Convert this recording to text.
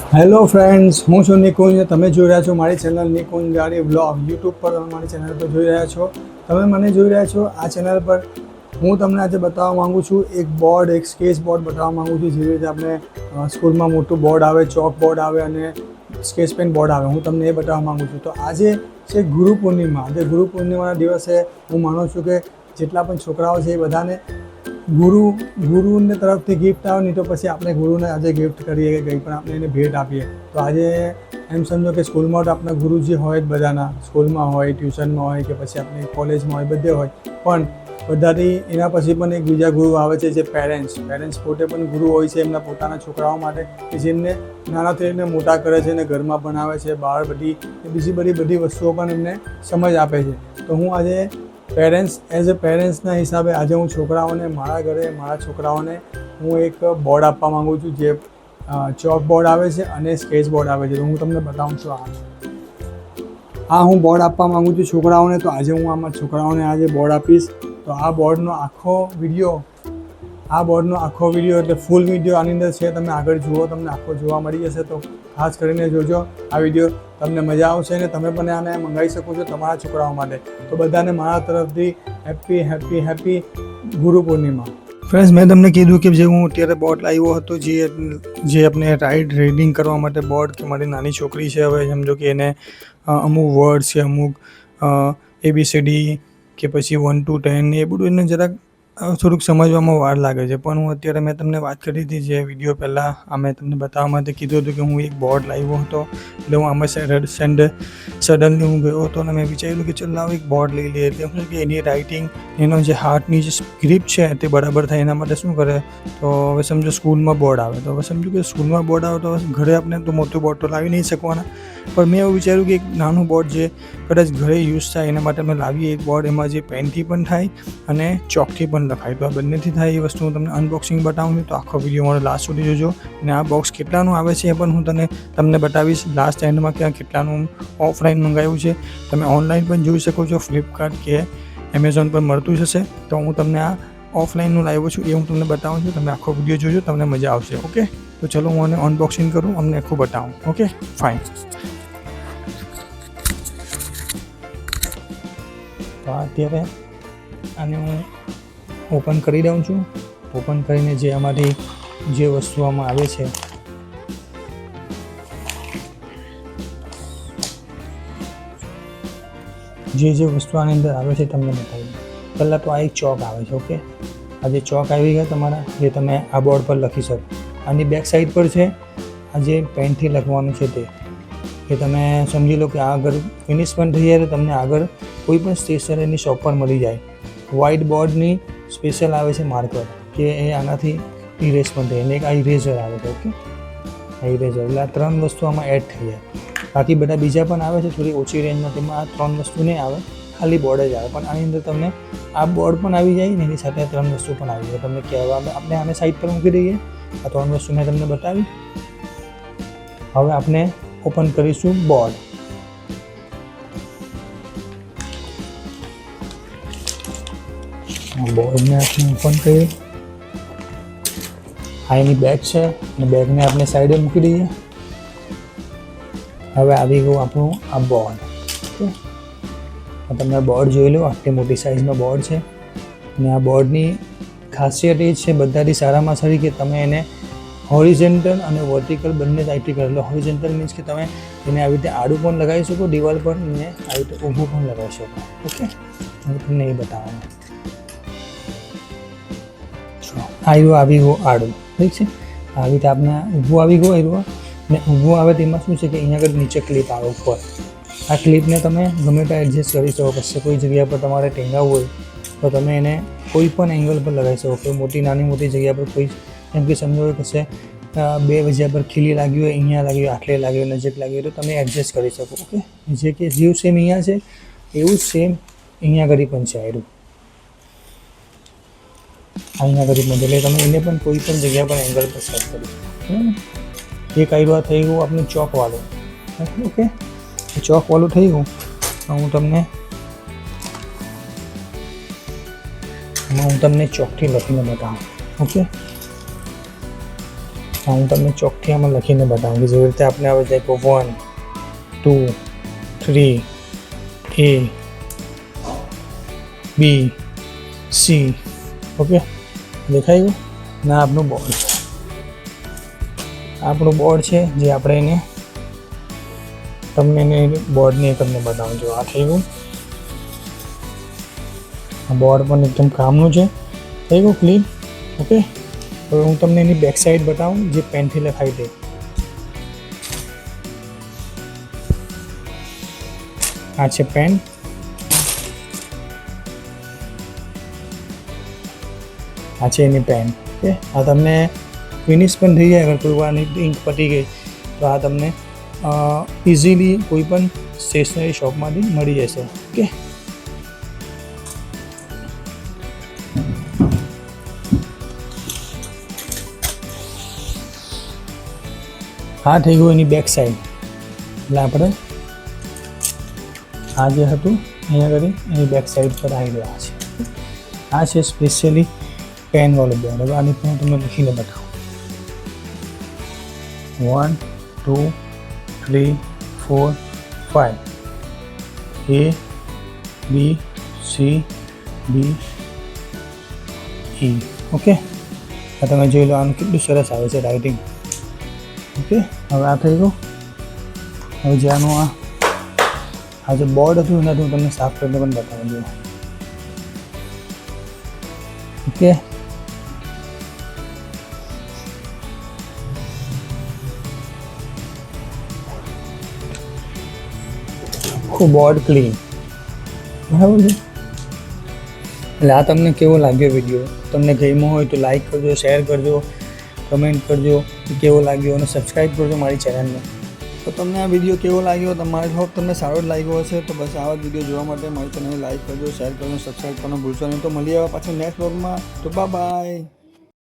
Hello friends, હું છું નિકુંજ. તમે જોઈ રહ્યા છો મારી ચેનલ નિકુંજ ગાડી વ્લોગ. યુટ્યુબ પર તમે મારી ચેનલ પર જોઈ રહ્યા છો. તમે મને જોઈ રહ્યા છો આ ચેનલ પર. હું તમને આજે બતાવવા માગું છું એક બોર્ડ, એક સ્કેચ બોર્ડ બતાવવા માગું છું. જેવી રીતે આપણે સ્કૂલમાં મોટું બોર્ડ આવે, ચોક બોર્ડ આવે અને સ્કેચ પેન બોર્ડ આવે. હું તમને એ બતાવવા માગું છું. તો આજે છે ગુરુ પૂર્ણિમા. આજે ગુરુ પૂર્ણિમાના દિવસે હું માનું છું કે જેટલા પણ છોકરાઓ છે એ બધાને ગુરુને તરફથી ગિફ્ટ આવે, નહીં તો પછી આપણે ગુરુને આજે ગિફ્ટ કરીએ કે કંઈ પણ આપણે એને ભેટ આપીએ. તો આજે એમ સમજો કે સ્કૂલમાં તો આપણા ગુરુજી હોય જ બધાના, સ્કૂલમાં હોય, ટ્યુશનમાં હોય કે પછી આપણી કોલેજમાં હોય, બધે હોય. પણ બધાથી એના પછી પણ એક બીજા ગુરુ આવે છે જે પેરેન્ટ્સ પોતે પણ ગુરુ હોય છે એમના પોતાના છોકરાઓ માટે, કે જેમને નાનાથી લઈને મોટા કરે છે અને ઘરમાં ભણાવે છે, બહાર બીજી બધી વસ્તુઓ પણ એમને સમજ આપે છે. તો હું આજે એઝ અ પેરેન્ટ્સના હિસાબે આજે હું છોકરાઓને, મારા ઘરે મારા છોકરાઓને હું એક બોર્ડ આપવા માગું છું, જે ચોક બોર્ડ આવે છે અને સ્કેચ બોર્ડ આવે છે. તો હું તમને બતાવું છું. હું બોર્ડ આપવા માગું છું છોકરાઓને. તો આજે હું આમાં છોકરાઓને આજે બોર્ડ આપીશ. તો આ બોર્ડનો આખો વિડીયો એટલે ફૂલ વિડીયો આની અંદર છે. તમે આગળ જુઓ, તમને આખો જોવા મળી જશે. તો ખાસ કરીને જોજો આ વિડીયો, તમને મજા આવશે અને તમે પણ આને મંગાવી શકો છો તમારા છોકરાઓ માટે. તો બધાને મારા તરફથી હેપી ગુરુ પૂર્ણિમા. ફ્રેન્ડ્સ, મેં તમને કીધું કે જે હું અત્યારે બોર્ડ લાવ્યો હતો, જે આપણે રીડિંગ કરવા માટે બોર્ડ, કે મારી નાની છોકરી છે, હવે સમજો કે એને અમુક વર્ડ છે, અમુક ABCD કે પછી 1 to 10 એ બધું એને જરાક થોડુંક સમજવામાં વાર લાગે છે. પણ હું અત્યારે મેં તમને વાત કરી હતી જે વિડીયો પહેલાં મેં તમને બતાવવા માટે કીધું હતું કે હું એક બોર્ડ લાવ્યો હતો. એટલે હું આમાં સડનલી હું ગયો હતો અને મેં વિચાર્યું કે ચાલ લાવ એક બોર્ડ લઈ લઈએ. એટલે શું કે એની રાઇટિંગ, એનો જે હાથની જે ગ્રીપ છે તે બરાબર થાય એના માટે શું કરે, તો હવે સમજો સ્કૂલમાં બોર્ડ આવે, તો હવે સમજો કે સ્કૂલમાં બોર્ડ આવે તો ઘરે આપણે તો મોટું બોર્ડ તો લાવી નહીં શકવાના. પણ મેં એવું વિચાર્યું કે એક નાનું બોર્ડ જે કદાચ ઘરે યુઝ થાય એના માટે અમે લાવીએ એક બોર્ડ, એમાં જે પેનથી પણ થાય અને ચોકથી પણ લખાય. તો આ બંનેથી થાય એ વસ્તુ હું તમને અનબોક્સિંગ બતાવું છું. તો આખો વિડીયો મારો લાસ્ટ સુધી જોજો. અને આ બોક્સ કેટલાનું આવે છે એ પણ હું તમને બતાવીશ લાસ્ટ એન્ડમાં, કે કેટલાનું ઓફલાઈન મંગાવ્યું છે. તમે ઓનલાઈન પણ જોઈ શકો છો, ફ્લિપકાર્ટ કે એમેઝોન પર મળતું જ હશે. તો હું તમને આ ઓફલાઈનનું લાવ્યો છું એ હું તમને બતાવું છું. તમે આખો વિડીયો જોજો, તમને મજા આવશે. ઓકે, તો ચલો હું આને અનબોક્સિંગ કરું, અમને આખું બતાવું. Okay, fine. તો અત્યારે આને હું ઓપન કરી દઉં છું. ઓપન કરીને જે આમાંથી જે વસ્તુ આમાં આવે છે, જે વસ્તુ આની અંદર આવે છે તમને બતાવી દઉં. પહેલાં તો આ એક ચોક આવે છે. ઓકે, આ જે ચોક આવી ગયા તમારા, જે તમે આ બોર્ડ પર લખી શકો. આની બેક સાઈડ પર છે આ જે પેનથી લખવાનું છે તે, કે તમે સમજી લો કે આ આગળ ફિનિશ પણ થઈ જાય તો તમને આગળ કોઈ પણ સ્ટેશનરીની શોપ પર મળી જાય. વ્હાઇટ બોર્ડની સ્પેશિયલ આવે છે માર્કર, કે એ આનાથી ઇરેઝ પણ થાય. અને એક આ ઇરેઝર આવે છે. ઓકે, આ ઇરેઝર, એટલે આ 3 વસ્તુ આમાં એડ થઈ જાય. બાકી બધા બીજા પણ આવે છે થોડી ઓછી રેન્જમાં, તેમાં આ 3 વસ્તુ નહીં આવે, ખાલી બોર્ડ જ આવે. પણ આની અંદર તમને આ બોર્ડ પણ આવી જાય ને એની સાથે 3 વસ્તુ પણ આવી જાય. તમને કહેવા આપણે આને સાઈડ પર મૂકી દઈએ. આ 3 વસ્તુ મેં તમને બતાવી. હવે આપણે ઓપન કરીશું બોર્ડ. બોર્ડને આપણે ઓપન કરીએ. આ એની બેગ છે અને બેગને આપણે સાઈડે મૂકી દઈએ. હવે આવી ગયું આપણું આ બોર્ડ. ઓકે, તમે બોર્ડ જોઈ લો, આટલી મોટી સાઇઝનો બોર્ડ છે. અને આ બોર્ડની ખાસિયત એ છે બધાથી સારામાં સારી, કે તમે એને હોરિઝોન્ટલ અને વર્ટિકલ બંને સાઈડથી કરો. એટલે હોરિઝોન્ટલ મીન્સ કે તમે એને આવી રીતે આડું પણ લગાવી શકો દિવાલ પર, અને આવી રીતે ઊભું પણ લગાવી શકો. ઓકે, હું તમને એ બતાવવાનું. આવી ગયું આડું, ઠીક છે. આવી રીતે આપણે ઊભું આવી ગયું આવ્યું. ને ઊભું આવે તેમાં શું છે કે અહીંયા આગળ નીચે ક્લિપ આવે ઉપર. આ ક્લિપને તમે ગમે ત્યાં એડજસ્ટ કરી શકો. પછી કોઈ જગ્યા પર તમારે ટેંગાવવું હોય તો તમે એને કોઈ પણ એંગલ પર લગાવી શકો. કોઈ નાની જગ્યા પર, કોઈ જેમ કે સમજો કે કશે 2 જગ્યા પર ખીલી લાગી હોય, અહીંયા લાગી હોય, આટલે લાગી હોય, નજીક લાગી હોય, તો તમે એડજસ્ટ કરી શકો. ઓકે, જે કે જેવું સેમ અહીંયા છે એવું જ સેમ અહીંયા આગળ પણ છે. અહીંયા આગળ પણ, એટલે તમે એને પણ કોઈ પણ જગ્યા પર એંગલ પર સેટ કરી શકો. એક આઈડિયા થઈ ગયું આપણું ચોકવાળું. ઓકે, ચોકવાળું થઈ ગયું. હું તમને ચોકથી લખીને બતાવું. ઓકે, હું તમને ચોકથી આમાં લખીને બતાવું કે જેવી રીતે આપણે આવે છે કે 1 2 3 A B C ઓકે દેખાય ગયું ના આપણું બોર્ડ છે જે આપણે એને તમને એને બોર્ડને તમને બતાવું જો આ થઈ ગયું આ બોર્ડ પણ એકદમ કામનું છે થઈ ગયું ક્લીન ઓકે હવે હું તમને એની બેક સાઈડ બતાવું જે પેનથી લખાઈ દે આ છે પેન આ છે એની પેન ઓકે આ તમને ફિનિશ પણ થઈ જાય અગર કોઈ વાર ઇંક પતી ગઈ તો આ તમને ઇઝીલી કોઈ પણ સ્ટેશનરી શોપમાંથી મળી જશે ઓકે આ થઈ ગયું એની બેક સાઈડ એટલે આપણે આ જે હતું અહીંયા કરી એની બેક સાઈડ પર આવી રહ્યા છે આ છે સ્પેશિયલી પેનવાળું બોર્ડ હવે આની પણ તમને લખીને બતાવું 1 2 3 4 5 A B C D E okay આ તમે જોઈ લો આનું કેટલું સરસ આવે છે રાઇટિંગ ઓકે હવે આ થઈ ગયું હવે જ્યાંનું આ જે બોર્ડ હતું એનાથી હું તમને સાફ કરીને પણ બતાવી દઉં ઓકે આખું બોર્ડ ક્લીન બરાબર છે એટલે આ તમને કેવો લાગ્યો વિડીયો તમને ગમ્યો હોય તો લાઈક કરજો શેર કરજો કમેન્ટ કરજો કે કેવો લાગ્યો અને સબસ્ક્રાઈબ કરજો મારી ચેનલને તો તમને આ વિડીયો કેવો લાગ્યો તમારે હોપ તમને સારો જ લાગ્યો હશે તો બસ આવા જ વિડીયો જોવા માટે મારી ચેનલને લાઈક કરજો શેર કરજો સબસ્ક્રાઈબ કરવાનું ભૂલશો નહીં તો મળીએ પાછળ નેક્સ્ટ વ્લોગમાં તો બાય